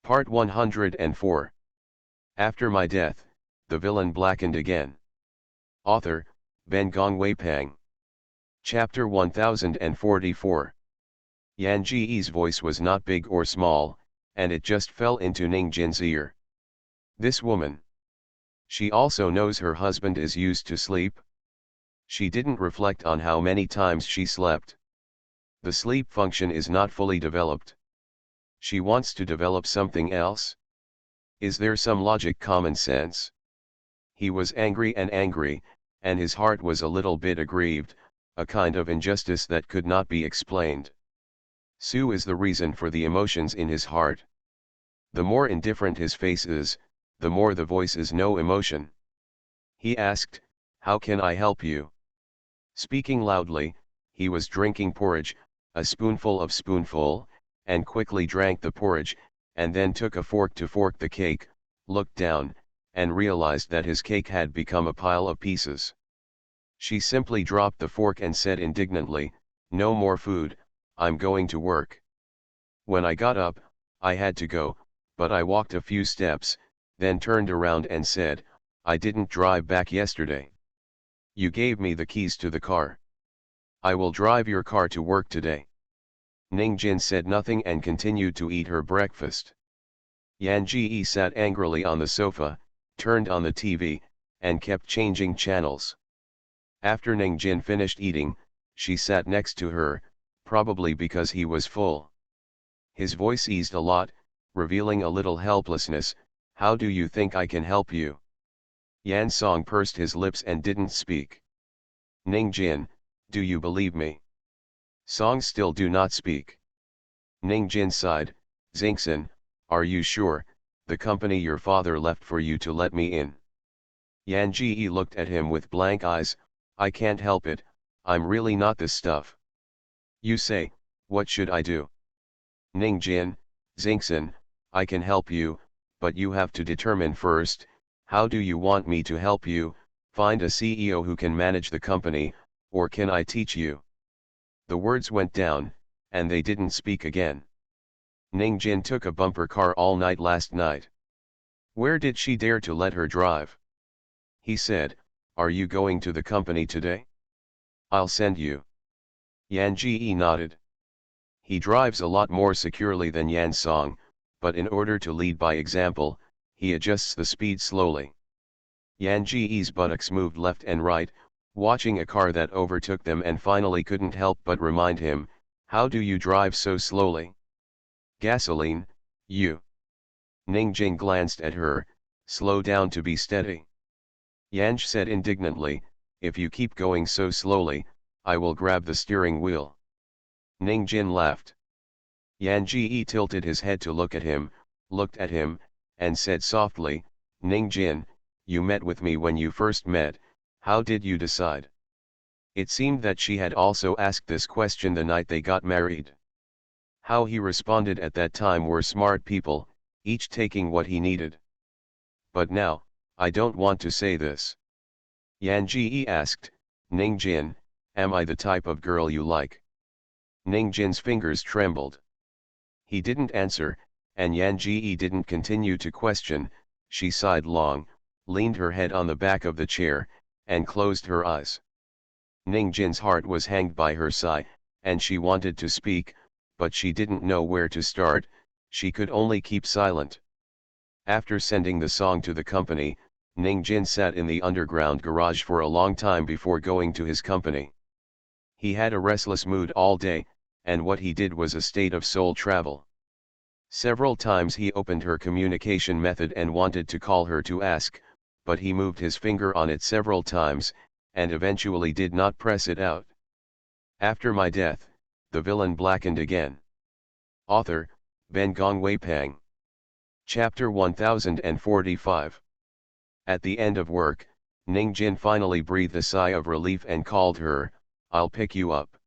Part 104. After my death, the villain blackened again. Author, Ben Gongwei Pang. Chapter 1044. Yan Ji's voice was not big or small, and it just fell into Ning Jin's ear. This woman. She also knows her husband is used to sleep. She didn't reflect on how many times she slept. The sleep function is not fully developed. She wants to develop something else? Is there some logic, common sense? He was angry, and his heart was a little bit aggrieved, a kind of injustice that could not be explained. Sue is the reason for the emotions in his heart. The more indifferent his face is, the more the voice is no emotion. He asked, "How can I help you?" Speaking loudly, he was drinking porridge, a spoonful, and quickly drank the porridge, and then took a fork to fork the cake, looked down, and realized that his cake had become a pile of pieces. She simply dropped the fork and said indignantly, "No more food, I'm going to work." When I got up, I had to go, but I walked a few steps, then turned around and said, "I didn't drive back yesterday. You gave me the keys to the car. I will drive your car to work today." Ning Jin said nothing and continued to eat her breakfast. Yan Ji sat angrily on the sofa, turned on the TV, and kept changing channels. After Ning Jin finished eating, she sat next to her, probably because he was full. His voice eased a lot, revealing a little helplessness. "How do you think I can help you?" Yan Song pursed his lips and didn't speak. "Ning Jin, do you believe me?" Song still do not speak. Ning Jin sighed, "Xingxin, are you sure, the company your father left for you to let me in?" Yan Ji looked at him with blank eyes. "I can't help it, I'm really not this stuff." "You say, what should I do?" Ning Jin, "Xingxin, I can help you, but you have to determine first, how do you want me to help you? Find a CEO who can manage the company, or can I teach you?" The words went down, and they didn't speak again. Ning Jin took a bumper car all night last night. Where did she dare to let her drive? He said, "Are you going to the company today?" "I'll send you." Yan Ji nodded. He drives a lot more securely than Yan Song, but in order to lead by example, he adjusts the speed slowly. Yan Ji's buttocks moved left and right, watching a car that overtook them and finally couldn't help but remind him, "How do you drive so slowly?" "Gasoline, you." Ning Jin glanced at her, "Slow down to be steady." Yanj said indignantly, "If you keep going so slowly, I will grab the steering wheel." Ning Jin laughed. Yan Ji tilted his head to looked at him, and said softly, "Ning Jin, you met with me when you first met, how did you decide?" It seemed that she had also asked this question the night they got married. How he responded at that time were smart people, each taking what he needed. But now, I don't want to say this. Yan Ji asked, "Ning Jin, am I the type of girl you like?" Ning Jin's fingers trembled. He didn't answer, and Yan Ji didn't continue to question. She sighed long, leaned her head on the back of the chair, and closed her eyes. Ning Jin's heart was hanged by her sigh, and she wanted to speak, but she didn't know where to start. She could only keep silent. After sending the song to the company, Ning Jin sat in the underground garage for a long time before going to his company. He had a restless mood all day, and what he did was a state of soul travel. Several times he opened her communication method and wanted to call her to ask, but he moved his finger on it several times, and eventually did not press it out. After my death, the villain blackened again. Author, Ben Gongwei Pang. Chapter 1045. At the end of work, Ning Jin finally breathed a sigh of relief and called her, "I'll pick you up."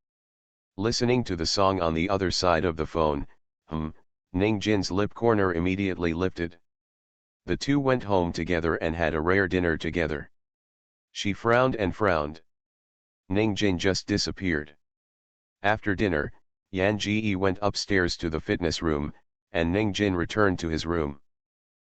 Listening to the song on the other side of the phone, Ning Jin's lip corner immediately lifted. The two went home together and had a rare dinner together. She frowned and frowned. Ning Jin just disappeared. After dinner, Yan Ji went upstairs to the fitness room, and Ning Jin returned to his room.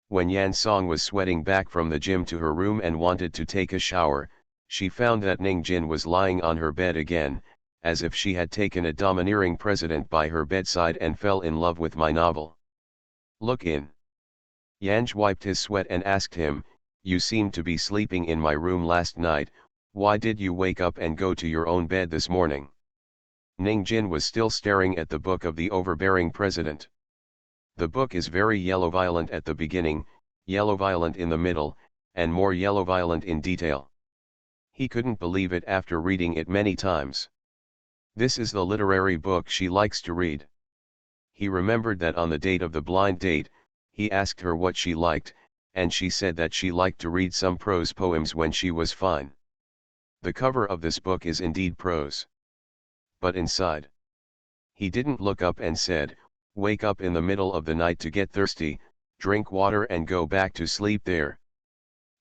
When Yan Song was sweating back from the gym to her room and wanted to take a shower, she found that Ning Jin was lying on her bed again, as if she had taken a domineering president by her bedside and fell in love with my novel. Look in. Yanj wiped his sweat and asked him, "You seemed to be sleeping in my room last night, why did you wake up and go to your own bed this morning?" Ning Jin was still staring at the book of the overbearing president. The book is very yellow-violet at the beginning, yellow-violet in the middle, and more yellow-violet in detail. He couldn't believe it after reading it many times. This is the literary book she likes to read. He remembered that on the date of the blind date, he asked her what she liked, and she said that she liked to read some prose poems when she was fine. The cover of this book is indeed prose. But inside. He didn't look up and said, "Wake up in the middle of the night to get thirsty, drink water and go back to sleep there."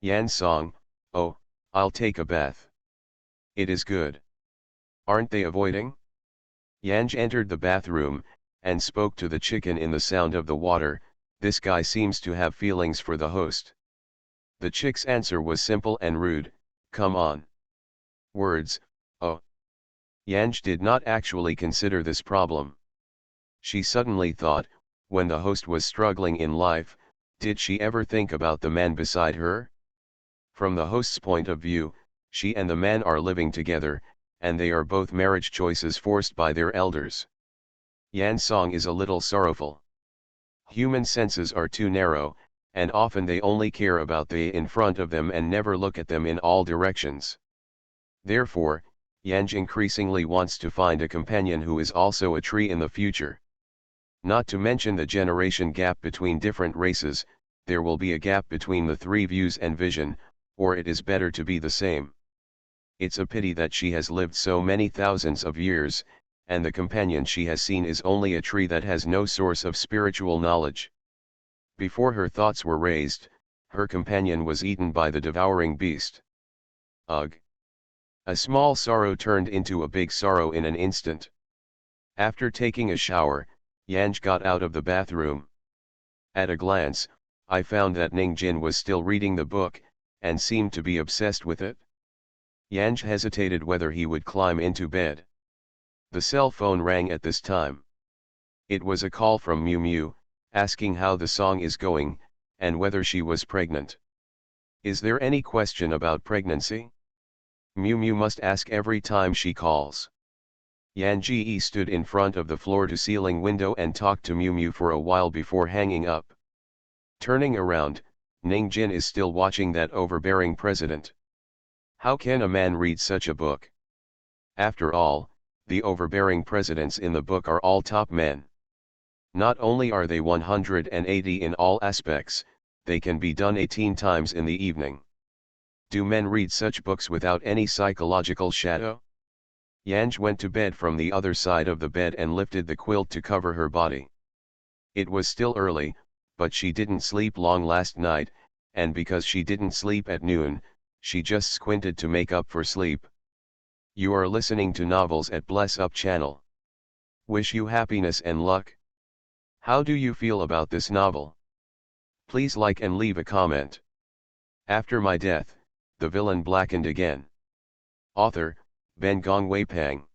Yan Song, "Oh, I'll take a bath. It is good. Aren't they avoiding?" Yanj entered the bathroom, and spoke to the chicken in the sound of the water, "This guy seems to have feelings for the host." The chick's answer was simple and rude, "Come on." Words, oh. Yanj did not actually consider this problem. She suddenly thought, when the host was struggling in life, did she ever think about the man beside her? From the host's point of view, she and the man are living together, and they are both marriage choices forced by their elders. Yan Song is a little sorrowful. Human senses are too narrow, and often they only care about the in front of them and never look at them in all directions. Therefore, Yanj increasingly wants to find a companion who is also a tree in the future. Not to mention the generation gap between different races, there will be a gap between the three views and vision, or it is better to be the same. It's a pity that she has lived so many thousands of years, and the companion she has seen is only a tree that has no source of spiritual knowledge. Before her thoughts were raised, her companion was eaten by the devouring beast. Ugh! A small sorrow turned into a big sorrow in an instant. After taking a shower, Yanj got out of the bathroom. At a glance, I found that Ning Jin was still reading the book, and seemed to be obsessed with it. Yanj hesitated whether he would climb into bed. The cell phone rang at this time. It was a call from Miu Miu, asking how the song is going, and whether she was pregnant. Is there any question about pregnancy? Miu Miu must ask every time she calls. Yan Ji stood in front of the floor-to-ceiling window and talked to Miu Miu for a while before hanging up. Turning around, Ning Jin is still watching that overbearing president. How can a man read such a book? After all, the overbearing presidents in the book are all top men. Not only are they 180 in all aspects, they can be done 18 times in the evening. Do men read such books without any psychological shadow? Yanj went to bed from the other side of the bed and lifted the quilt to cover her body. It was still early, but she didn't sleep long last night, and because she didn't sleep at noon, she just squinted to make up for sleep. You are listening to novels at Bless Up channel. Wish you happiness and luck. How do you feel about this novel? Please like and leave a comment. After my death, the villain blackened again. Author, Ben Gong Wei Pang.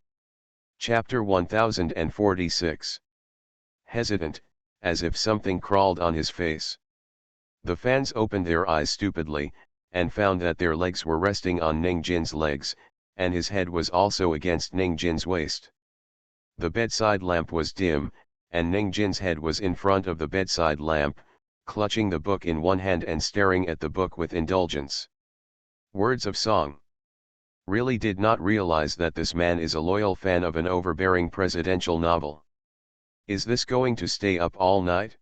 Chapter 1046. Hesitant, as if something crawled on his face. The fans opened their eyes stupidly, and found that their legs were resting on Ning Jin's legs, and his head was also against Ning Jin's waist. The bedside lamp was dim, and Ning Jin's head was in front of the bedside lamp, clutching the book in one hand and staring at the book with indulgence. Words of song. Really did not realize that this man is a loyal fan of an overbearing presidential novel. Is this going to stay up all night?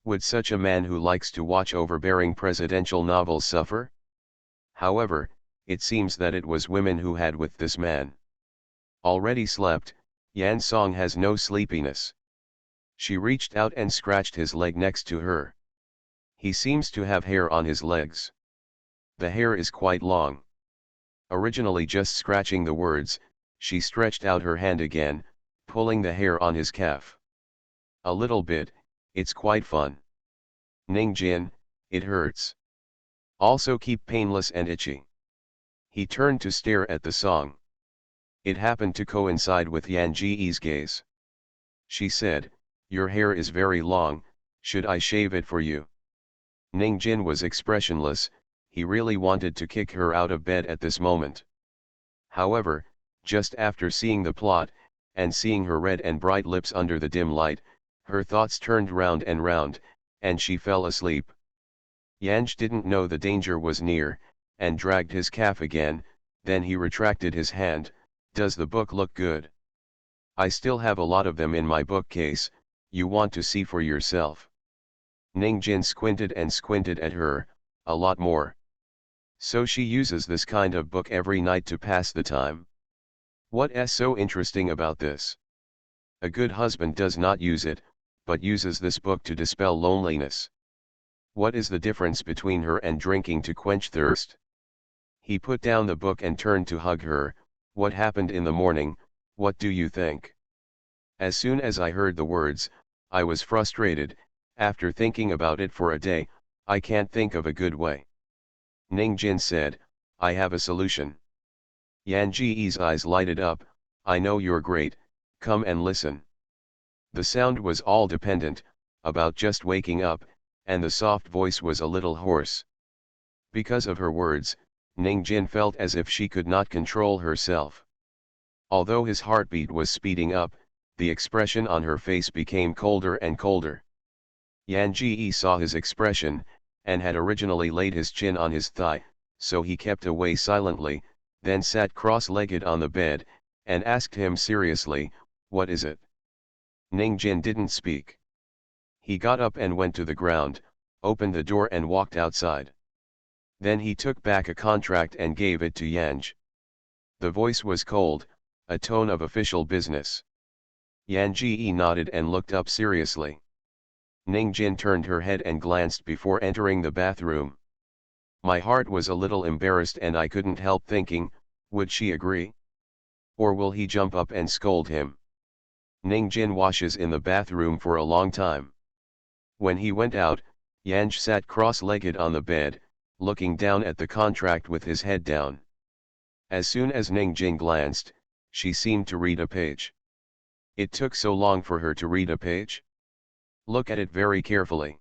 Would such a man who likes to watch overbearing presidential novels suffer? However, it seems that it was women who had with this man. Already slept, Yan Song has no sleepiness. She reached out and scratched his leg next to her. He seems to have hair on his legs. The hair is quite long. Originally just scratching the words, she stretched out her hand again, pulling the hair on his calf. A little bit, It's quite fun. Ning Jin, it hurts. Also keep painless and itchy. He turned to stare at the song. It happened to coincide with Yan Ji's gaze. She said, "Your hair is very long, should I shave it for you?" Ning Jin was expressionless, he really wanted to kick her out of bed at this moment. However, just after seeing the plot, and seeing her red and bright lips under the dim light, her thoughts turned round, and she fell asleep. Yanj didn't know the danger was near, and dragged his calf again, then he retracted his hand. "Does the book look good? I still have a lot of them in my bookcase, you want to see for yourself." Ning Jin squinted and squinted at her, "A lot more. So she uses this kind of book every night to pass the time? What's so interesting about this? A good husband does not use it, but uses this book to dispel loneliness. What is the difference between her and drinking to quench thirst?" He put down the book and turned to hug her. "What happened in the morning, what do you think?" "As soon as I heard the words, I was frustrated. After thinking about it for a day, I can't think of a good way." Ning Jin said, "I have a solution." Yan Ji's eyes lighted up. "I know you're great, come and listen." The sound was all dependent, about just waking up, and the soft voice was a little hoarse. Because of her words, Ning Jin felt as if she could not control herself. Although his heartbeat was speeding up, the expression on her face became colder and colder. Yan Ji saw his expression, and had originally laid his chin on his thigh, so he kept away silently, then sat cross-legged on the bed, and asked him seriously, "What is it?" Ning Jin didn't speak. He got up and went to the ground, opened the door and walked outside. Then he took back a contract and gave it to Yanj. The voice was cold, a tone of official business. Yan Ji nodded and looked up seriously. Ning Jin turned her head and glanced before entering the bathroom. My heart was a little embarrassed and I couldn't help thinking, would she agree? Or will he jump up and scold him? Ning Jin washes in the bathroom for a long time. When he went out, Yanj sat cross-legged on the bed, looking down at the contract with his head down. As soon as Ning Jin glanced, she seemed to read a page. It took so long for her to read a page? Look at it very carefully.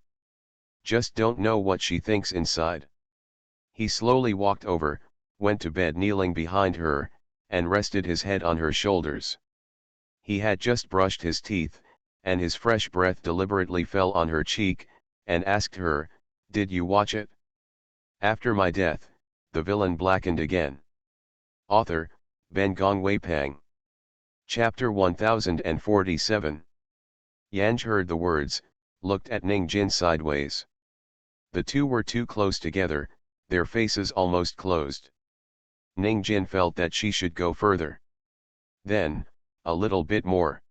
Just don't know what she thinks inside. He slowly walked over, went to bed kneeling behind her, and rested his head on her shoulders. He had just brushed his teeth, and his fresh breath deliberately fell on her cheek, and asked her, "Did you watch it?" After my death, the villain blackened again. Author, Ben Gongwei Pang. Chapter 1047. Yanj heard the words, looked at Ning Jin sideways. The two were too close together, their faces almost closed. Ning Jin felt that she should go further. Then, a little bit more.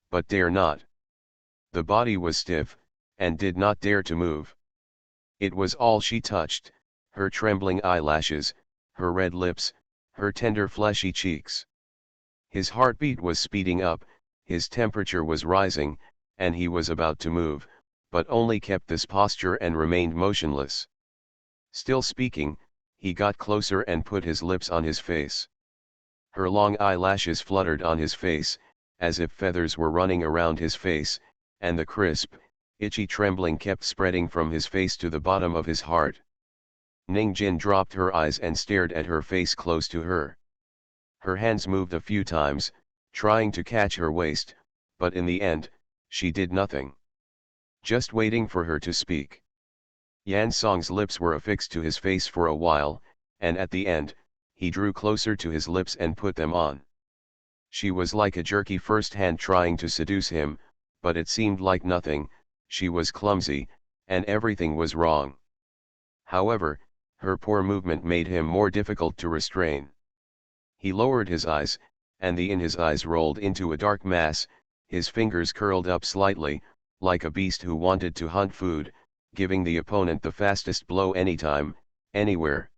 But dare not. The body was stiff, and did not dare to move. It was all she touched, her trembling eyelashes, her red lips, her tender fleshy cheeks. His heartbeat was speeding up, his temperature was rising, and he was about to move, but only kept this posture and remained motionless. Still speaking, he got closer and put his lips on his face. Her long eyelashes fluttered on his face, as if feathers were running around his face, and the crisp, itchy trembling kept spreading from his face to the bottom of his heart. Ning Jin dropped her eyes and stared at her face close to her. Her hands moved a few times, trying to catch her waist, but in the end, she did nothing. Just waiting for her to speak. Yan Song's lips were affixed to his face for a while, and at the end, he drew closer to his lips and put them on. She was like a jerky first hand trying to seduce him, but it seemed like nothing, she was clumsy, and everything was wrong. However, her poor movement made him more difficult to restrain. He lowered his eyes, and the in his eyes rolled into a dark mass, his fingers curled up slightly, like a beast who wanted to hunt food, giving the opponent the fastest blow anytime, anywhere.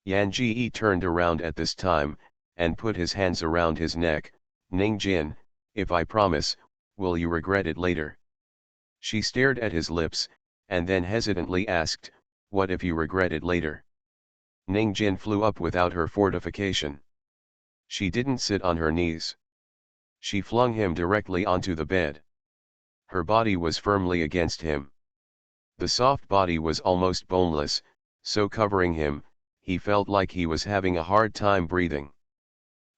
Yan Ji turned around at this time, and put his hands around his neck. "Ning Jin, if I promise, will you regret it later?" She stared at his lips, and then hesitantly asked, "What if you regret it later?" Ning Jin flew up without her fortification. She didn't sit on her knees. She flung him directly onto the bed. Her body was firmly against him. The soft body was almost boneless, so covering him, he felt like he was having a hard time breathing.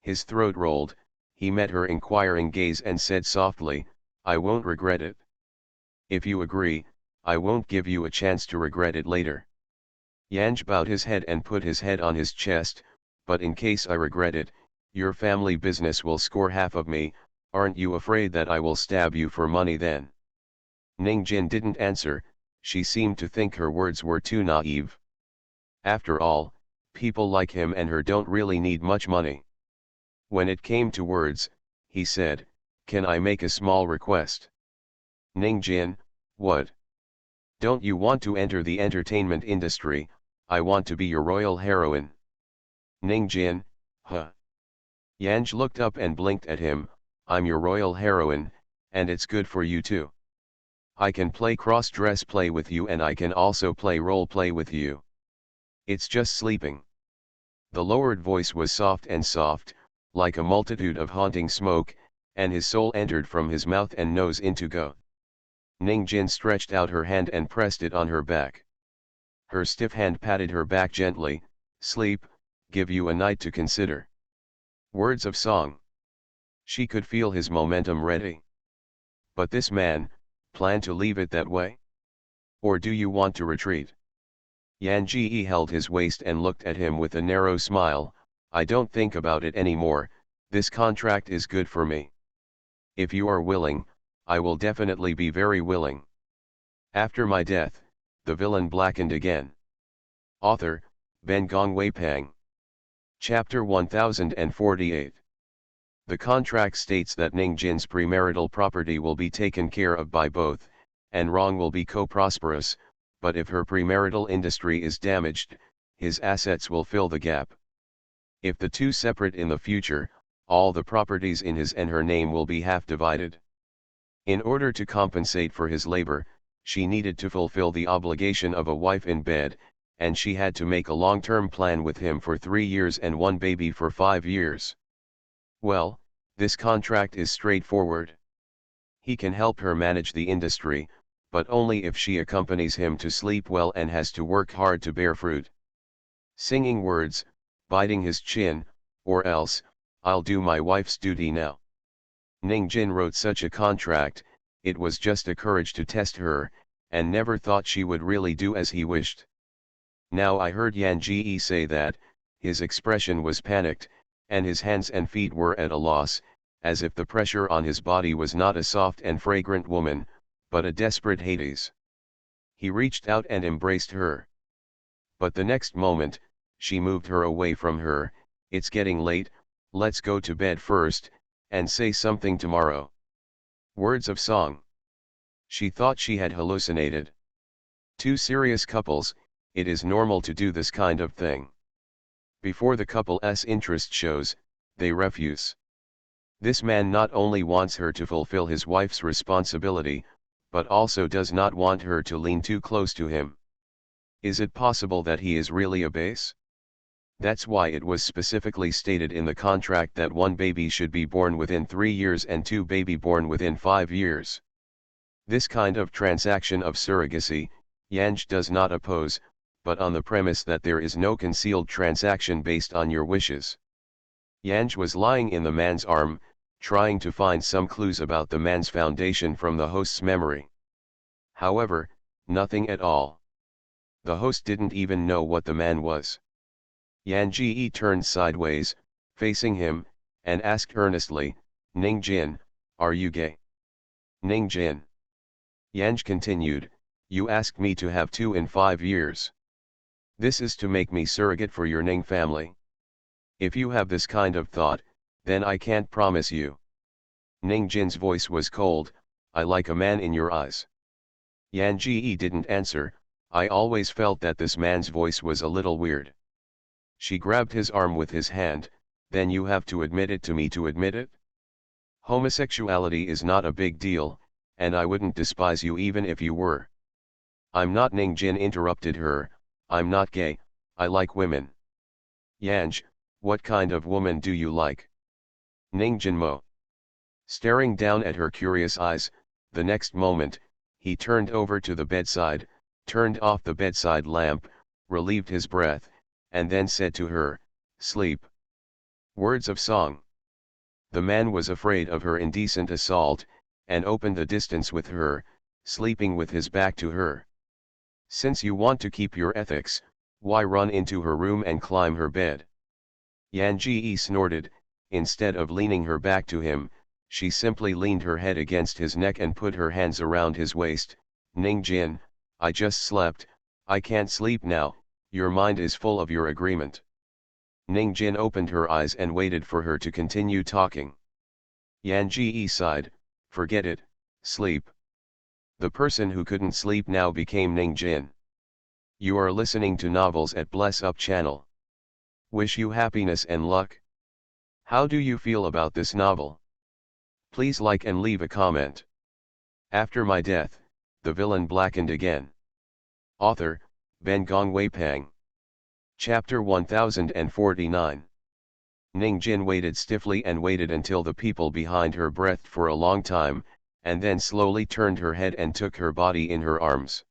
His throat rolled, he met her inquiring gaze and said softly, "I won't regret it. If you agree, I won't give you a chance to regret it later." Yanj bowed his head and put his head on his chest, "But in case I regret it, your family business will score half of me, aren't you afraid that I will stab you for money then?" Ning Jin didn't answer, she seemed to think her words were too naive. After all, people like him and her don't really need much money. When it came to words, he said, "Can I make a small request?" Ning Jin, "What?" "Don't you want to enter the entertainment industry? I want to be your royal heroine." Ning Jin, "Huh?" Yanj looked up and blinked at him, "I'm your royal heroine, and it's good for you too. I can play cross-dress play with you and I can also play role play with you. It's just sleeping." The lowered voice was soft, like a multitude of haunting smoke, and his soul entered from his mouth and nose into go. Ning Jin stretched out her hand and pressed it on her back. Her stiff hand patted her back gently, "Sleep, give you a night to consider." Words of song. She could feel his momentum ready. But this man, plan to leave it that way? Or do you want to retreat? Yan Ji held his waist and looked at him with a narrow smile, "I don't think about it anymore, this contract is good for me. If you are willing, I will definitely be very willing. After my death, the villain blackened again." Author, Ben Gong Wei Pang. Chapter 1048. The contract states that Ning Jin's premarital property will be taken care of by both, and Rong will be co-prosperous, but if her premarital industry is damaged, his assets will fill the gap. If the two separate in the future, all the properties in his and her name will be half divided. In order to compensate for his labor, she needed to fulfill the obligation of a wife in bed, and she had to make a long-term plan with him for 3 years and one baby for 5 years. Well, this contract is straightforward. He can help her manage the industry, but only if she accompanies him to sleep well and has to work hard to bear fruit. Singing words, biting his chin, or else, "I'll do my wife's duty now." Ning Jin wrote such a contract, it was just a courage to test her, and never thought she would really do as he wished. Now I heard Yan Ji say that, his expression was panicked, and his hands and feet were at a loss, as if the pressure on his body was not a soft and fragrant woman, but a desperate Hades. He reached out and embraced her. But the next moment, she moved her away from her. "It's getting late, let's go to bed first, and say something tomorrow." Words of song. She thought she had hallucinated. Two serious couples, it is normal to do this kind of thing. Before the couple's interest shows, they refuse. This man not only wants her to fulfill his wife's responsibility, but also does not want her to lean too close to him. Is it possible that he is really a base? That's why it was specifically stated in the contract that one baby should be born within 3 years and two baby born within 5 years. This kind of transaction of surrogacy, Yanj does not oppose, but on the premise that there is no concealed transaction based on your wishes. Yanj was lying in the man's arm, trying to find some clues about the man's foundation from the host's memory. However, nothing at all. The host didn't even know what the man was. Yan Ji turned sideways, facing him, and asked earnestly, "Ning Jin, are you gay?" "Ning Jin." Yanj continued, "You asked me to have 2 in 5 years. This is to make me surrogate for your Ning family. If you have this kind of thought, then I can't promise you." Ning Jin's voice was cold, "I like a man in your eyes." Yan Ji didn't answer. I always felt that this man's voice was a little weird. She grabbed his arm with his hand, "Then you have to admit it to me to admit it? Homosexuality is not a big deal, and I wouldn't despise you even if you were. I'm not. Ning Jin interrupted her, I'm not gay, I like women. Yanj, what kind of woman do you like? Ning Jin Mo. Staring down at her curious eyes, the next moment, he turned over to the bedside, turned off the bedside lamp, relieved his breath, and then said to her, sleep. Words of song. The man was afraid of her indecent assault, and opened the distance with her, sleeping with his back to her. Since you want to keep your ethics, why run into her room and climb her bed? Yan Ji snorted. Instead of leaning her back to him, she simply leaned her head against his neck and put her hands around his waist. Ning Jin, I just slept, I can't sleep now, your mind is full of your agreement. Ning Jin opened her eyes and waited for her to continue talking. Yan Ji sighed, forget it, sleep. The person who couldn't sleep now became Ning Jin. You are listening to novels at Bless Up channel. Wish you happiness and luck. How do you feel about this novel? Please like and leave a comment. After my death, the villain blackened again. Author, Ben Gong Wei Pang. Chapter 1049. Ning Jin waited stiffly and waited until the people behind her breathed for a long time, and then slowly turned her head and took her body in her arms.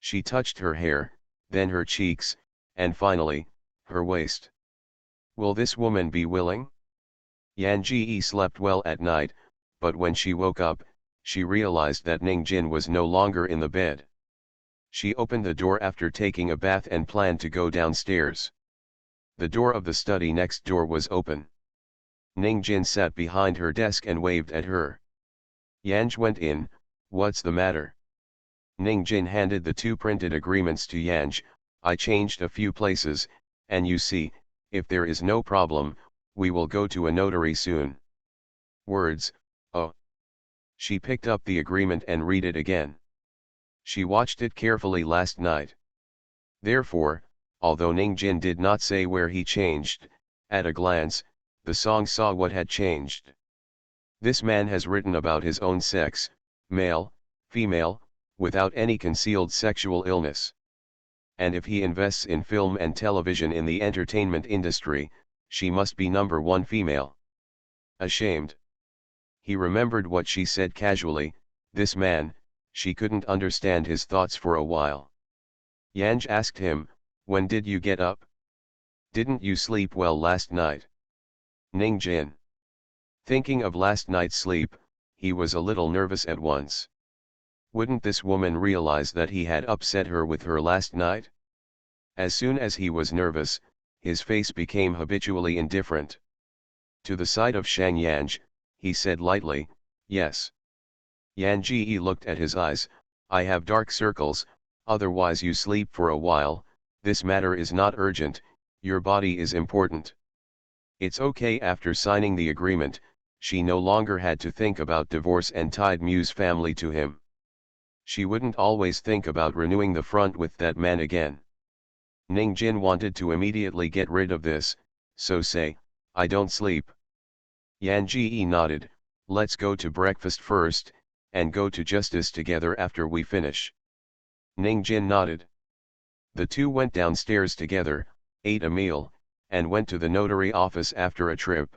She touched her hair, then her cheeks, and finally, her waist. Will this woman be willing? Yan Ji slept well at night, but when she woke up, she realized that Ning Jin was no longer in the bed. She opened the door after taking a bath and planned to go downstairs. The door of the study next door was open. Ning Jin sat behind her desk and waved at her. Yanj went in. What's the matter? Ning Jin handed the two printed agreements to Yanj. I changed a few places, and you see, if there is no problem, we will go to a notary soon. Words, oh. She picked up the agreement and read it again. She watched it carefully last night. Therefore, although Ning Jin did not say where he changed, at a glance, the song saw what had changed. This man has written about his own sex, male, female, without any concealed sexual illness. And if he invests in film and television in the entertainment industry, she must be number one female. Ashamed. He remembered what she said casually, this man, she couldn't understand his thoughts for a while. Yanj asked him, when did you get up? Didn't you sleep well last night? Ning Jin. Thinking of last night's sleep, he was a little nervous at once. Wouldn't this woman realize that he had upset her with her last night? As soon as he was nervous, his face became habitually indifferent. To the sight of Shang Yanj, he said lightly, yes. Yan Ji looked at his eyes, I have dark circles, otherwise you sleep for a while, this matter is not urgent, your body is important. It's okay. After signing the agreement, she no longer had to think about divorce and tied Mu's family to him. She wouldn't always think about renewing the front with that man again. Ning Jin wanted to immediately get rid of this, so say, I don't sleep. Yan Ji nodded, let's go to breakfast first, and go to justice together after we finish. Ning Jin nodded. The two went downstairs together, ate a meal, and went to the notary office after a trip.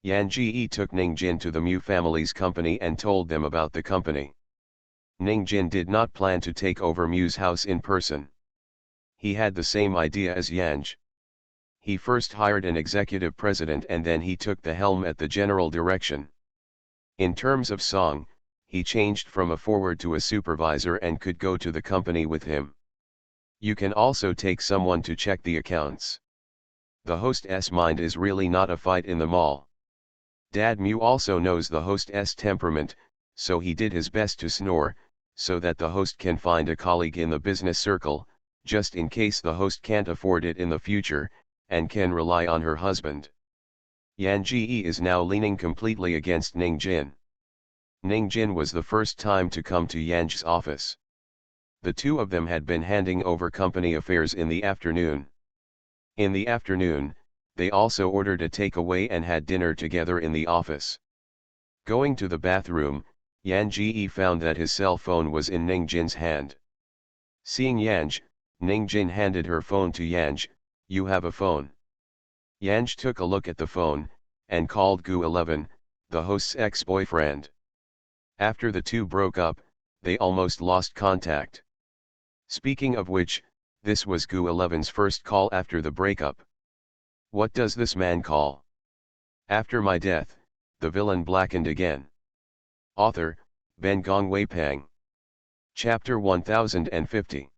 Yan Ji took Ning Jin to the Mu family's company and told them about the company. Ning Jin did not plan to take over Mu's house in person. He had the same idea as Yanj. He first hired an executive president and then he took the helm at the general direction. In terms of song, he changed from a forward to a supervisor and could go to the company with him. You can also take someone to check the accounts. The host's mind is really not a fight in the mall. Dad Mu also knows the host's temperament, so he did his best to snore, so that the host can find a colleague in the business circle, just in case the host can't afford it in the future, and can rely on her husband. Yan Ji is now leaning completely against Ning Jin. Ning Jin was the first time to come to Yanj's office. The two of them had been handing over company affairs in the afternoon. In the afternoon, they also ordered a takeaway and had dinner together in the office. Going to the bathroom, Yan Ji found that his cell phone was in Ningjin's hand. Seeing Yanj, Ningjin handed her phone to Yanj. "You have a phone." Yanj took a look at the phone, and called Gu 11, the host's ex-boyfriend. After the two broke up, they almost lost contact. Speaking of which, this was Gu 11's first call after the breakup. What does this man call? After my death, the villain blackened again. Author, Ben Gong Wei Pang. Chapter 1050.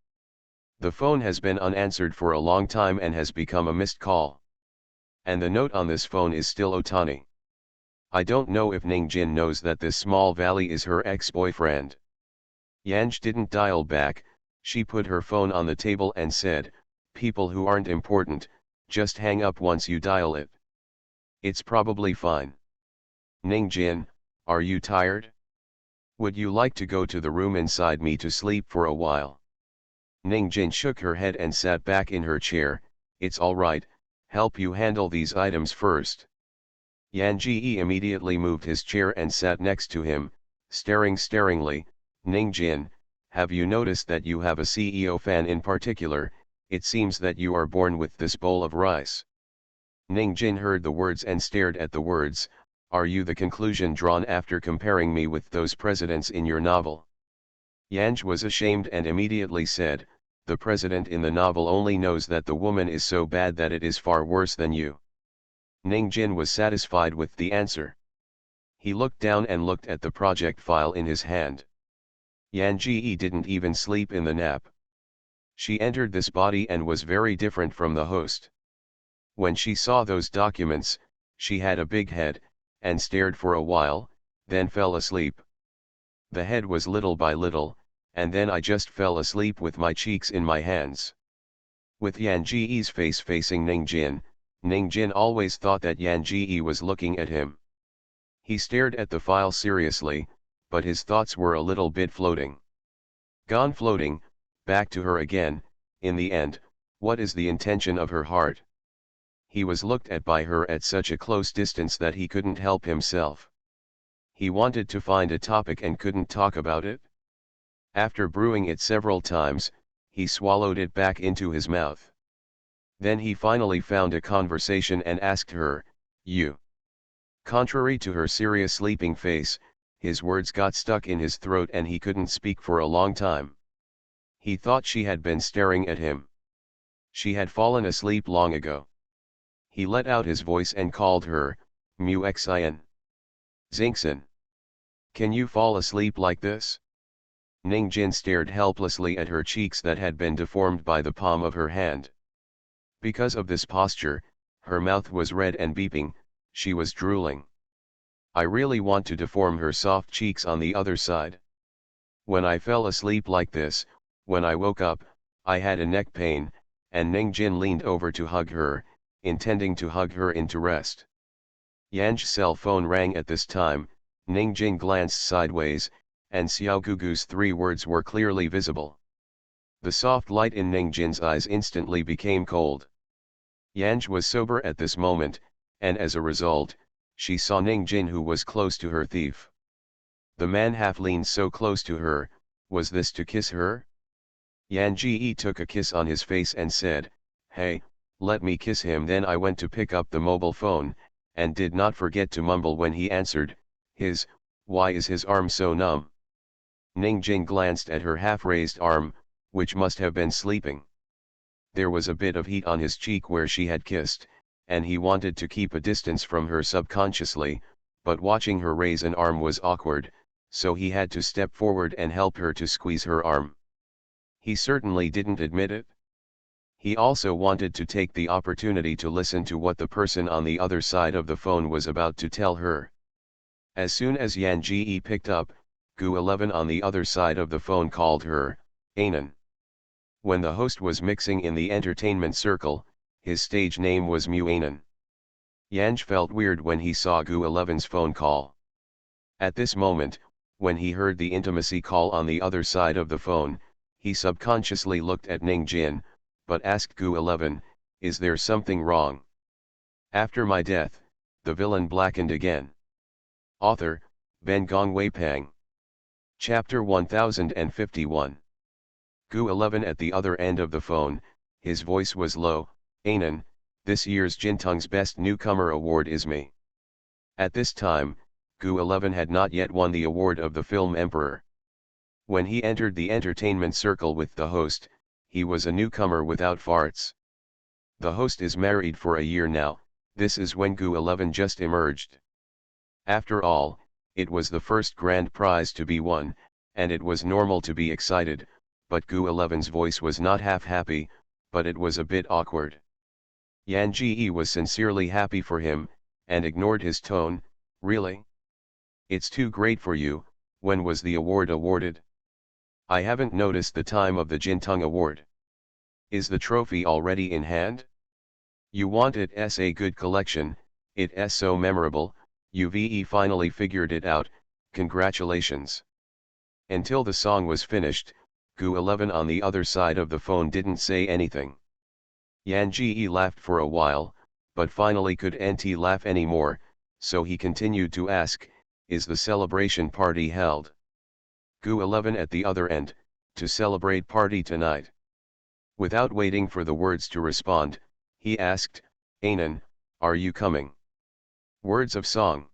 The phone has been unanswered for a long time and has become a missed call. And the note on this phone is still Otani. I don't know if Ningjin knows that this small valley is her ex-boyfriend. Yanj didn't dial back. She put her phone on the table and said, "People who aren't important, just hang up once you dial it. It's probably fine." "Ningjin, are you tired? Would you like to go to the room inside me to sleep for a while?" Ningjin shook her head and sat back in her chair. "It's alright, help you handle these items first." Yan Ji immediately moved his chair and sat next to him, staringly. "Ningjin, have you noticed that you have a CEO fan in particular? It seems that you are born with this bowl of rice." Ningjin heard the words and stared at the words. "Are you the conclusion drawn after comparing me with those presidents in your novel?" Yanj was ashamed and immediately said, "The president in the novel only knows that the woman is so bad that it is far worse than you." Ningjin was satisfied with the answer. He looked down and looked at the project file in his hand. Yan Ji didn't even sleep in the nap. She entered this body and was very different from the host. When she saw those documents, she had a big head, and stared for a while, then fell asleep. The head was little by little, and then I just fell asleep with my cheeks in my hands. With Yan Ji's face facing Ningjin, Ningjin always thought that Yan Ji was looking at him. He stared at the file seriously, but his thoughts were a little bit floating. Gone floating, back to her again. In the end, what is the intention of her heart? He was looked at by her at such a close distance that he couldn't help himself. He wanted to find a topic and couldn't talk about it. After brewing it several times, he swallowed it back into his mouth. Then he finally found a conversation and asked her, "You?" Contrary to her serious sleeping face, his words got stuck in his throat and he couldn't speak for a long time. He thought she had been staring at him. She had fallen asleep long ago. He let out his voice and called her, "Mu-xin. Zinxin. Can you fall asleep like this?" Ningjin stared helplessly at her cheeks that had been deformed by the palm of her hand. Because of this posture, her mouth was red and beeping. She was drooling. I really want to deform her soft cheeks on the other side. When I fell asleep like this, when I woke up, I had a neck pain, and Ningjin leaned over to hug her, intending to hug her into rest. Yanj's cell phone rang at this time. Ningjin glanced sideways, and Xiao Gugu's 3 words were clearly visible. The soft light in Ningjin's eyes instantly became cold. Yanj was sober at this moment, and as a result, she saw Ningjin who was close to her thief. The man half leaned so close to her. Was this to kiss her? Yan Ji took a kiss on his face and said, "Hey, let me kiss him." Then I went to pick up the mobile phone, and did not forget to mumble when he answered, "Why is his arm so numb?" Ningjin glanced at her half-raised arm, which must have been sleeping. There was a bit of heat on his cheek where she had kissed, and he wanted to keep a distance from her subconsciously, but watching her raise an arm was awkward, so he had to step forward and help her to squeeze her arm. He certainly didn't admit it. He also wanted to take the opportunity to listen to what the person on the other side of the phone was about to tell her. As soon as Yan Ji picked up, Gu 11 on the other side of the phone called her, "Anan." When the host was mixing in the entertainment circle, his stage name was Mu-Anan. Yanj felt weird when he saw Gu 11's phone call. At this moment, when he heard the intimacy call on the other side of the phone, he subconsciously looked at Ningjin, but asked Gu 11, "Is there something wrong?" After my death, the villain blackened again. Author, Ben Gong Wei Pang. Chapter 1051. Gu 11 at the other end of the phone, his voice was low. Anan, this year's Jintung's Best Newcomer Award is me. At this time, Gu 11 had not yet won the award of the Film Emperor. When he entered the entertainment circle with the host, he was a newcomer without farts. The host is married for a year now. This is when Gu 11 just emerged. After all, it was the first grand prize to be won, and it was normal to be excited, but Gu 11's voice was not half happy, but it was a bit awkward. Yan Ji was sincerely happy for him, and ignored his tone. Really? It's too great for you. When was the award awarded? I haven't noticed the time of the Jintung Award. Is the trophy already in hand? You want it's a good collection, it's so memorable. Uve finally figured it out, congratulations. Until the song was finished, Gu 11 on the other side of the phone didn't say anything. Yan Ji laughed for a while, but finally couldn't laugh anymore, so he continued to ask, is the celebration party held? Gu 11 at the other end, to celebrate party tonight. Without waiting for the words to respond, he asked, Anan, are you coming? Words of song.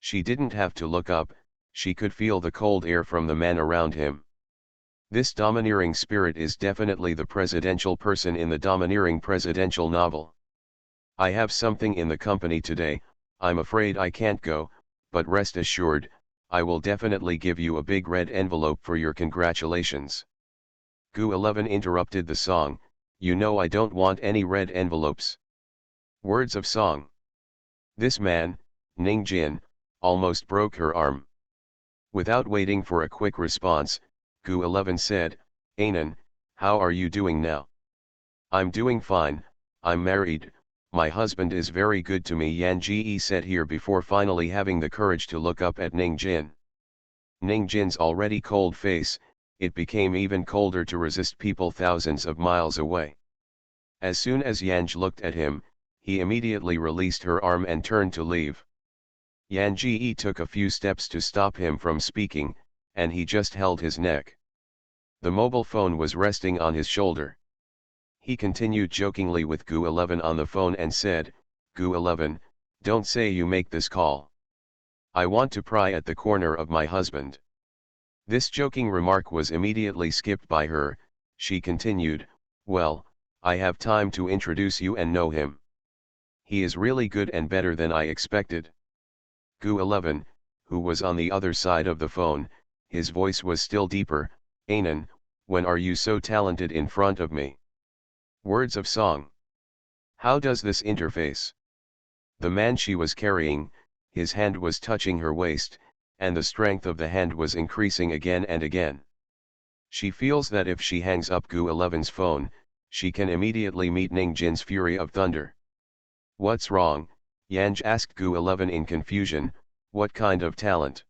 She didn't have to look up, she could feel the cold air from the man around him. This domineering spirit is definitely the presidential person in the domineering presidential novel. I have something in the company today, I'm afraid I can't go, but rest assured, I will definitely give you a big red envelope for your congratulations. Gu 11 interrupted the song, you know I don't want any red envelopes. Words of song. This man, Ning Jin, almost broke her arm. Without waiting for a quick response, Gu 11 said, Anan, how are you doing now? I'm doing fine, I'm married, my husband is very good to me, Yan Ji said here before finally having the courage to look up at Ning Jin. Ning Jin's already cold face, it became even colder to resist people thousands of miles away. As soon as Yanj looked at him, he immediately released her arm and turned to leave. Yan Ji took a few steps to stop him from speaking, and he just held his neck. The mobile phone was resting on his shoulder. He continued jokingly with Gu 11 on the phone and said, Gu 11, don't say you make this call. I want to pry at the corner of my husband. This joking remark was immediately skipped by her. She continued, well, I have time to introduce you and know him. He is really good and better than I expected. Gu 11, who was on the other side of the phone, his voice was still deeper, Anan, when are you so talented in front of me? Words of song. How does this interface? The man she was carrying, his hand was touching her waist, and the strength of the hand was increasing again and again. She feels that if she hangs up Gu 11's phone, she can immediately meet Ning Jin's fury of thunder. What's wrong? Yanj asked Gu 11 in confusion, what kind of talent?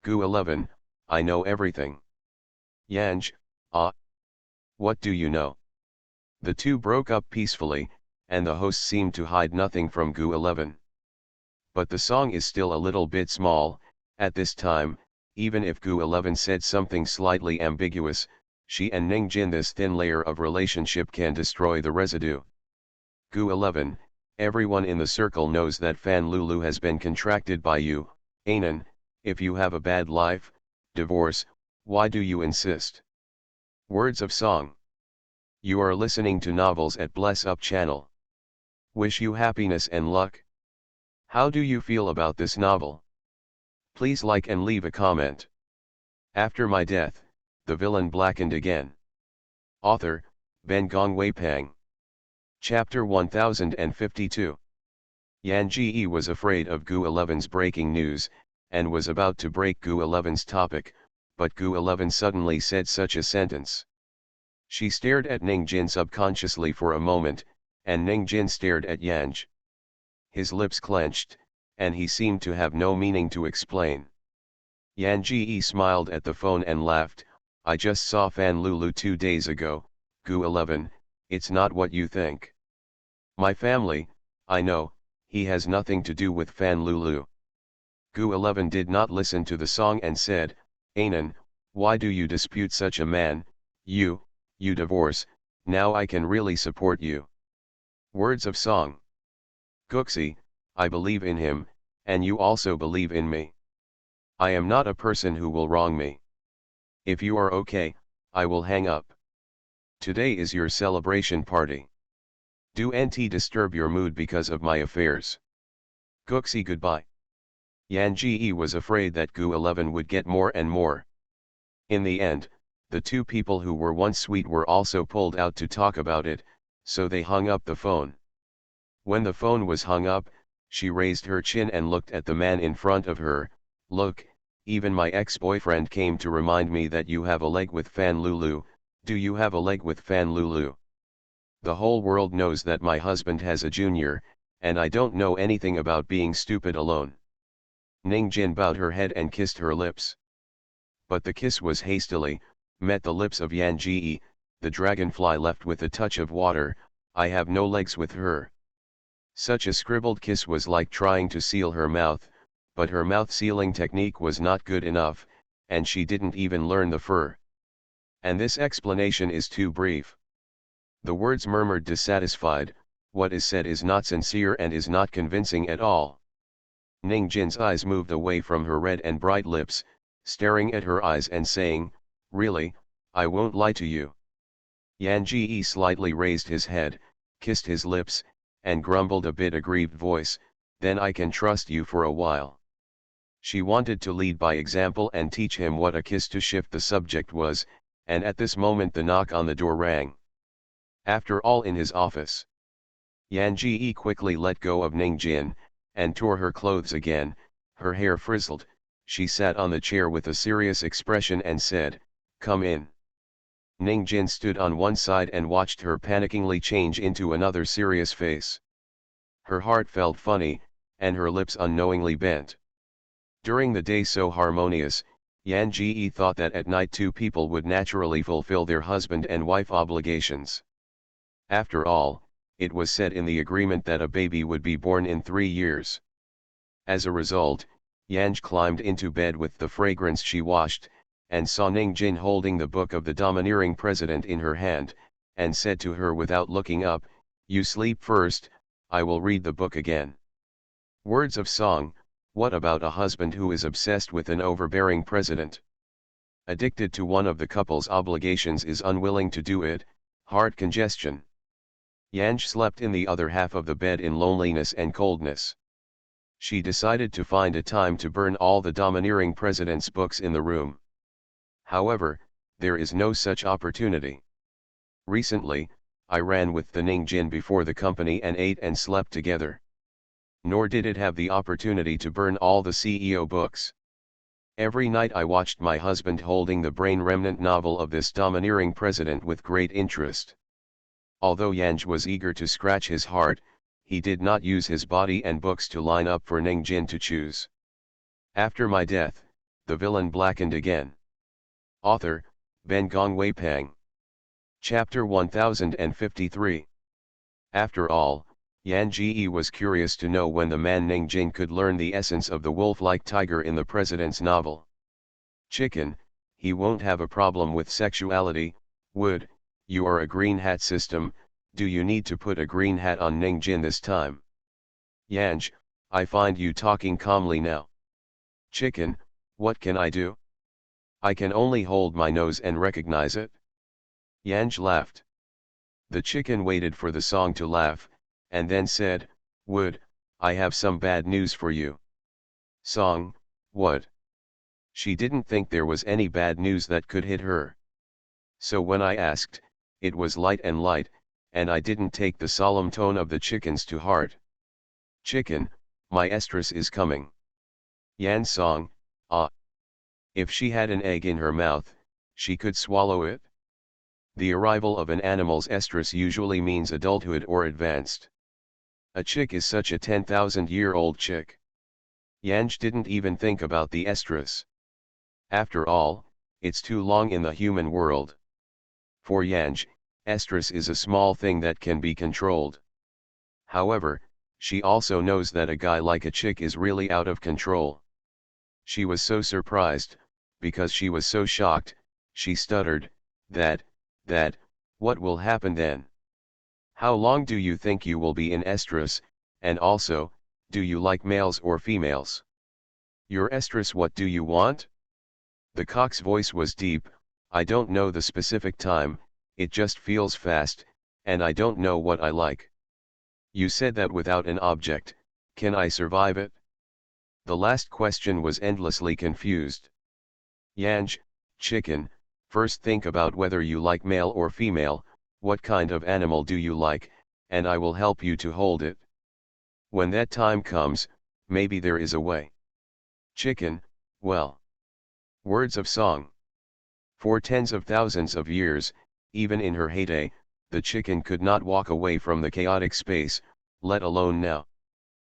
Gu 11, I know everything. Yanj, what do you know? The two broke up peacefully, and the host seemed to hide nothing from Gu 11. But the song is still a little bit small, at this time, even if Gu 11 said something slightly ambiguous, she and Ning Jin, this thin layer of relationship can destroy the residue. Gu 11, everyone in the circle knows that Fan Lulu has been contracted by you, Anan, if you have a bad life, divorce, why do you insist? Words of song. You are listening to novels at Bless Up channel. Wish you happiness and luck. How do you feel about this novel? Please like and leave a comment. After my death, the villain blackened again. Author, Ben Gong Wei Pang. Chapter 1052. Yan Ji was afraid of Gu 11's breaking news, and was about to break Gu 11's topic, but Gu 11 suddenly said such a sentence. She stared at Ning Jin subconsciously for a moment, and Ning Jin stared at Yanj. His lips clenched, and he seemed to have no meaning to explain. Yan Ji smiled at the phone and laughed, I just saw Fan Lulu 2 days ago, Gu 11, it's not what you think. My family, I know, he has nothing to do with Fan Lulu. Gu 11 did not listen to the song and said, Anan, why do you dispute such a man? You divorce, now I can really support you. Words of song. Guxi, I believe in him, and you also believe in me. I am not a person who will wrong me. If you are okay, I will hang up. Today is your celebration party. Do NT disturb your mood because of my affairs? Guxi goodbye. Yan Ji was afraid that Gu 11 would get more and more. In the end, the two people who were once sweet were also pulled out to talk about it, so they hung up the phone. When the phone was hung up, she raised her chin and looked at the man in front of her. Look, even my ex-boyfriend came to remind me that you have a leg with Fan Lulu. Do you have a leg with Fan Lulu? The whole world knows that my husband has a junior, and I don't know anything about being stupid alone. Ning Jin bowed her head and kissed her lips. But the kiss was hastily, met the lips of Yan Ji. The dragonfly left with a touch of water. I have no legs with her. Such a scribbled kiss was like trying to seal her mouth, but her mouth sealing technique was not good enough, and she didn't even learn the fur. And this explanation is too brief. The words murmured dissatisfied, what is said is not sincere and is not convincing at all. Ning Jin's eyes moved away from her red and bright lips, staring at her eyes and saying, really, I won't lie to you. Yan Ji slightly raised his head, kissed his lips, and grumbled a bit aggrieved voice, then I can trust you for a while. She wanted to lead by example and teach him what a kiss to shift the subject was, and at this moment the knock on the door rang. After all, in his office. Yan Ji quickly let go of Ning Jin, and tore her clothes again. Her hair frizzled, she sat on the chair with a serious expression and said, come in. Ning Jin stood on one side and watched her panickingly change into another serious face. Her heart felt funny, and her lips unknowingly bent. During the day so harmonious, Yan Ji thought that at night two people would naturally fulfill their husband and wife obligations. After all, it was said in the agreement that a baby would be born in 3 years. As a result, Yanj climbed into bed with the fragrance she washed, and saw Ning Jin holding the book of the domineering president in her hand, and said to her without looking up, you sleep first, I will read the book again. Words of song. What about a husband who is obsessed with an overbearing president? Addicted to one of the couple's obligations is unwilling to do it, heart congestion. Yanj slept in the other half of the bed in loneliness and coldness. She decided to find a time to burn all the domineering president's books in the room. However, there is no such opportunity. Recently, I ran with the Ning Jin before the company and ate and slept together. Nor did it have the opportunity to burn all the CEO books. Every night I watched my husband holding the brain remnant novel of this domineering president with great interest. Although Yanj was eager to scratch his heart, he did not use his body and books to line up for Ning Jin to choose. After my death, the villain blackened again. Author, Ben Gong Wei Pang. Chapter 1053. After all, Yan Ji was curious to know when the man Ning Jin could learn the essence of the wolf-like tiger in the president's novel. Chicken, he won't have a problem with sexuality, would? You are a green hat system, do you need to put a green hat on Ning Jin this time? Yanj, I find you talking calmly now. Chicken, what can I do? I can only hold my nose and recognize it. Yanj laughed. The chicken waited for the song to laugh, and then said, Wood, I have some bad news for you. Song, what? She didn't think there was any bad news that could hit her. So when I asked, it was light, and I didn't take the solemn tone of the chickens to heart. Chicken, my estrus is coming. Yan song, ah. If she had an egg in her mouth, she could swallow it. The arrival of an animal's estrus usually means adulthood or advanced. A chick is such a 10,000-year-old chick. Yanj didn't even think about the estrus. After all, it's too long in the human world. For Yanj, estrus is a small thing that can be controlled. However, she also knows that a guy like a chick is really out of control. She was so surprised, because she was so shocked, she stuttered, that, what will happen then? How long do you think you will be in estrus, and also, do you like males or females? Your estrus, what do you want? The cock's voice was deep. I don't know the specific time, it just feels fast, and I don't know what I like. You said that without an object, can I survive it? The last question was endlessly confused. Yanj, chicken, first think about whether you like male or female, what kind of animal do you like, and I will help you to hold it. When that time comes, maybe there is a way. Chicken, well. Words of song. For tens of thousands of years, even in her heyday, the chicken could not walk away from the chaotic space, let alone now.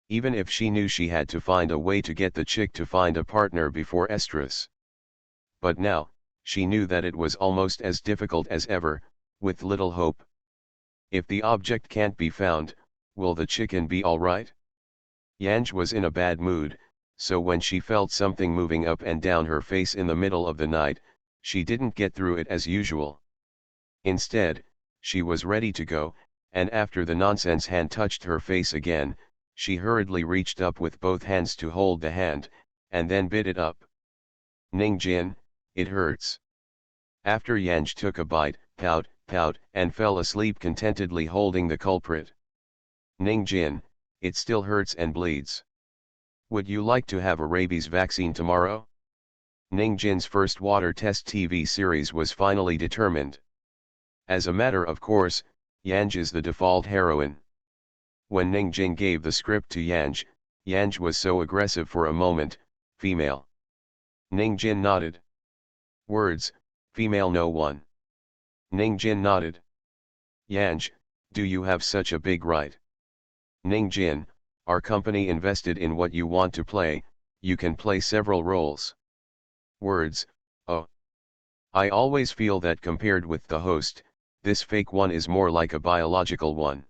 Even if she knew she had to find a way to get the chick to find a partner before estrus. But now, she knew that it was almost as difficult as ever, with little hope. If the object can't be found, will the chicken be alright? Yanj was in a bad mood, so when she felt something moving up and down her face in the middle of the night, she didn't get through it as usual. Instead, she was ready to go, and after the nonsense hand touched her face again, she hurriedly reached up with both hands to hold the hand, and then bit it up. Ningjin, it hurts. After Yanj took a bite, pout, and fell asleep contentedly holding the culprit. Ningjin, it still hurts and bleeds. Would you like to have a rabies vaccine tomorrow? Ningjin's first water test TV series was finally determined. As a matter of course, Yanj is the default heroine. When Ningjin gave the script to Yanj, Yanj was so aggressive for a moment, female. Ningjin nodded. Words, female no one. Ningjin nodded. Yanj, do you have such a big right? Ningjin, our company invested in what you want to play, you can play several roles. Words, oh. I always feel that compared with the host, this fake one is more like a biological one.